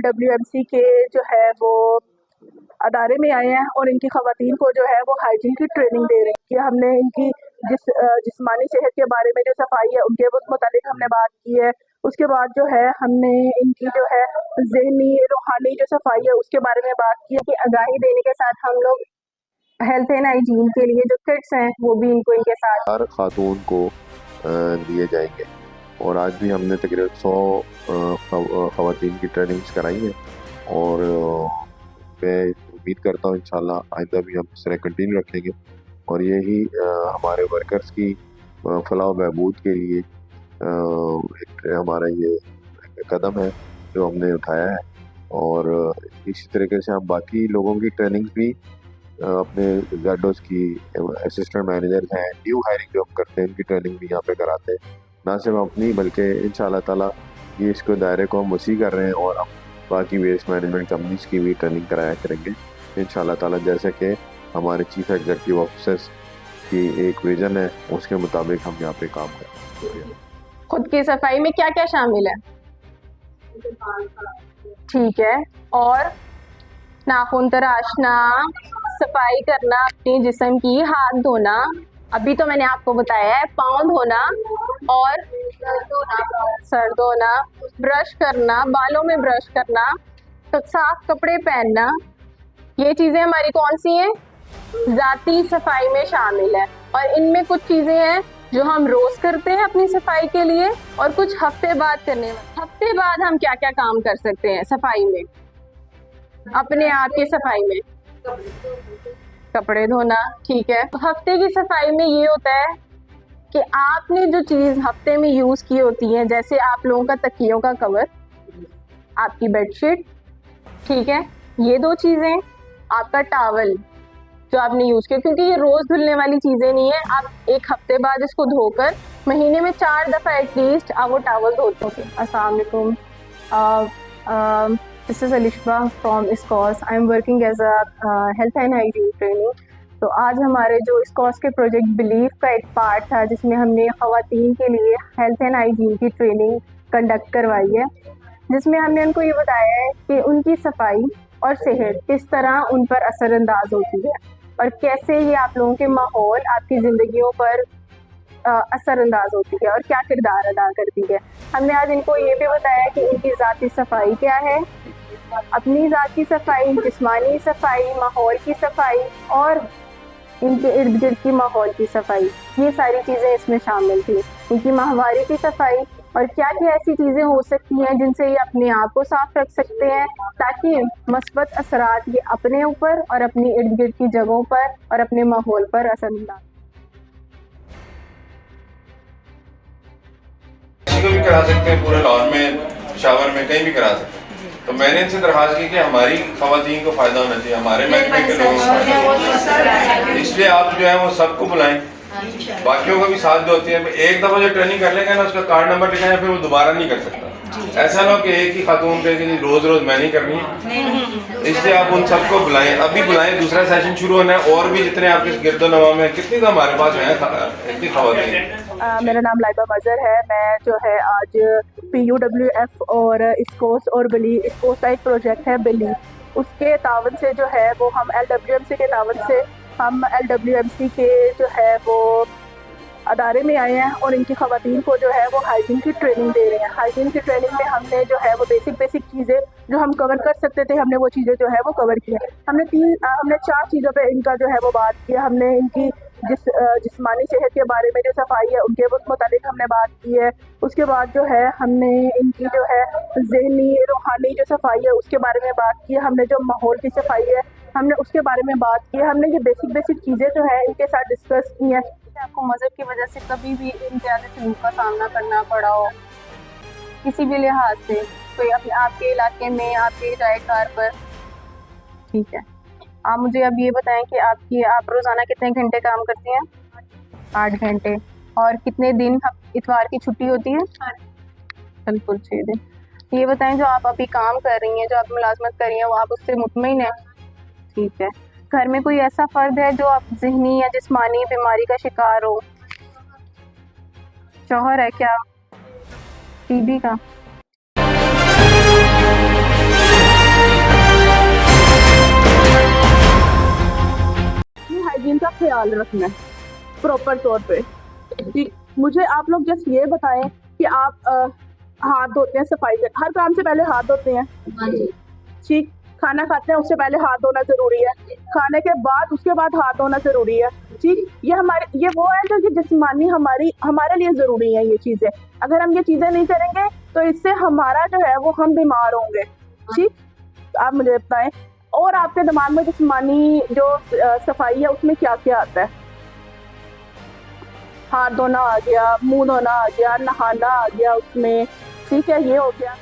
LWMC के जो है वो अदारे में आए हैं और इनकी ख़वातीन को जो है वो हाइजीन की ट्रेनिंग दे रहे हैं कि हमने इनकी जिस्मानी सेहत के बारे में जो सफाई है उनके मुतालिक हमने बात की है। उसके बाद जो है हमने इनकी जो है ज़हनी रूहानी जो सफाई है उसके बारे में बात की है कि आगाही देने के साथ हम लोग हेल्थ एंड हाइजीन के लिए जो किट्स हैं वो भी इनको इनके साथ हर खातून को दिए जाएंगे। और आज भी हमने तकरीबन 100 ख़वातीन की ट्रेनिंग्स कराई हैं और मैं उम्मीद करता हूँ इंशाल्लाह आइंदा भी हम इस तरह कंटिन्यू रखेंगे और यही हमारे वर्कर्स की फलाह बहबूद के लिए एक हमारा ये कदम है जो हमने उठाया है। और इसी तरीके से हम बाकी लोगों की ट्रेनिंग्स भी अपने जेडोस की असिस्टेंट मैनेजर्स हैं, न्यू हायरिंग जो हम करते हैं उनकी ट्रेनिंग भी यहाँ पे कराते हैं। ना सिर्फ अपनी बल्कि इंशाल्लाह ताला ये इसको दायरे को हम वसी कर रहे हैं और हम बाकी वेस्ट मैनेजमेंट कंपनीज की भी ट्रेनिंग कराया करेंगे इंशाल्लाह ताला, जैसे कि हमारे चीफ एग्जीक्यूटिव ऑफिसर्स की एक विजन है उसके मुताबिक हम यहाँ पे काम करें। खुद की सफाई में क्या क्या शामिल है? ठीक है, और नाखून तराशना, सफाई करना अपने जिस्म की, हाथ धोना, अभी तो मैंने आपको बताया है, पाँव धोना और सर धोना, ब्रश करना, बालों में ब्रश करना, तो साफ कपड़े पहनना, ये चीज़ें हमारी कौन सी हैं? ज़ाती सफाई में शामिल है। और इनमें कुछ चीज़ें हैं जो हम रोज़ करते हैं अपनी सफाई के लिए और कुछ हफ्ते बाद करने वाले। हफ्ते बाद हम क्या क्या काम कर सकते हैं सफाई में, अपने आप की सफाई में? कपड़े धोना, ठीक है। तो हफ्ते की सफाई में ये होता है कि आपने जो चीज़ हफ्ते में यूज़ की होती है, जैसे आप लोगों का तकियों का कवर, आपकी बेडशीट, ठीक है, ये 2 चीज़ें, आपका टॉवल जो आपने यूज़ किया, क्योंकि ये रोज़ धुलने वाली चीज़ें नहीं है, आप एक हफ्ते बाद इसको धोकर महीने में 4 दफ़ा एटलीस्ट आप वो टॉवल धोते हैं। अस्सलाम वालेकुम, दिस इज़ अलिशबा फ्रॉम इस्कॉस। I am working as a health and hygiene training. तो आज हमारे जो इस्कॉस के प्रोजेक्ट बिलीव का एक पार्ट था जिसमें हमने ख़वातीन के लिए हेल्थ एंड हाइजीन की ट्रेनिंग कंडक्ट करवाई है, जिसमें हमने उनको ये बताया है कि उनकी सफाई और सेहत किस तरह उन पर असरअंदाज होती है और कैसे ये आप लोगों के माहौल, आपकी ज़िंदगियों पर असरअंदाज होती है और क्या किरदार अदा करती है। हमने आज इनको ये भी बताया कि इनकी ज़ाती सफाई क्या है, अपनी ज़ाती सफाई, जिस्मानी सफाई, माहौल की सफाई और इनके इर्द गिर्द की माहौल की सफाई, ये सारी चीज़ें इसमें शामिल थी। इनकी माहवारी की सफाई और क्या क्या ऐसी चीज़ें हो सकती हैं जिनसे ये अपने आप को साफ रख सकते हैं ताकि मस्बत असरात ये अपने ऊपर और अपनी इर्द गिर्द की जगहों पर और अपने माहौल पर असरअंदाज। किसी को भी करा सकते हैं, पूरे लॉन में, शावर में, कहीं भी करा सकते हैं। तो मैंने इनसे दरख्वास्त की कि हमारी ख़वातीन को फ़ायदा होना चाहिए, हमारे महकमे के लोगों को फ़ायदा होना चाहिए, इसलिए आप जो है वो सबको बुलाएं, बाकियों का भी साथ जो होती है। एक दफ़ा जो ट्रेनिंग कर लेगा ना, उसका कार्ड नंबर लिखाएं, फिर वो दोबारा नहीं कर सकता। ऐसा ना हो कि एक ही खातून कहे कि रोज़ रोज़ मैं नहीं करनी, इसलिए आप उन सबको बुलाएं, अभी बुलाएं, दूसरा सेशन शुरू होना है। और भी जितने आपके गिरदोनवा में कितनी तो हमारे पास हैं इतनी ख़वातीन। मेरा नाम लाइबा मज़हर है। मैं जो है आज PUWF और इस्कोस और बिली, इस्कोस का एक प्रोजेक्ट है बिली, उसके तावन से जो है वो हम LWMC के तावन से हम LWMC के जो है वो अदारे में आए हैं और इनकी ख़वातीन को जो है वो हाइजीन की ट्रेनिंग दे रहे हैं। हाइजीन की ट्रेनिंग में हमने जो है वो बेसिक चीज़ें जो हम कवर कर सकते थे, हमने वो चीज़ें जो है वो कवर की है। हमने 4 चीज़ों पे इनका जो है वो बात की है। हमने इनकी जिस्मानी सेहत के बारे में जो सफाई है उनके मुताबिक हमने बात की है। उसके बाद जो है हमने इनकी जो है ज़हनी रूहानी जो सफाई है उसके बारे में बात की है। हमने जो माहौल की सफाई है हमने उसके बारे में बात की है। हमने ये बेसिक चीज़ें जो है इनके साथ डिस्कस की हैं। आपको मज़हब की वजह से कभी भी इम्तियाज़ी सलूक का सामना करना पड़ा हो किसी भी लिहाज से, कोई अपने आपके इलाके में, आपके जायकार पर, ठीक है। आप मुझे अब ये बताएं कि आप रोज़ाना कितने घंटे काम करती हैं? 8 घंटे। और कितने दिन इतवार की छुट्टी होती है? बिल्कुल 6 दिन। ये बताएं जो आप अभी काम कर रही हैं, जो आप मुलाजमत कर रही हैं, वो आप उससे मुतमईन हैं? ठीक है। घर में कोई ऐसा फ़र्द है जो आप ज़हनी या जिस्मानी बीमारी का शिकार हो? शौहर है क्या? TB का? ख्याल रखना है प्रॉपर तौर पे। ठीक, मुझे आप लोग जस्ट ये बताएं कि आप हाथ धोते हैं, सफाई से हर काम से पहले हाथ धोते हैं। ठीक, खाना खाते हैं उससे पहले हाथ धोना जरूरी है, खाने के बाद उसके बाद हाथ धोना जरूरी है। ठीक, ये वो है जो कि जिस्मानी हमारे लिए जरूरी है ये चीजें। अगर हम ये चीजें नहीं करेंगे तो इससे हमारा जो है वो हम बीमार होंगे। ठीक, आप मुझे बताएं और आपके दिमाग में जिस्मानी जो सफाई है उसमें क्या क्या आता है? हाथ धोना आ गया, मुंह धोना आ गया, नहाना आ गया उसमें। ठीक है, ये हो गया।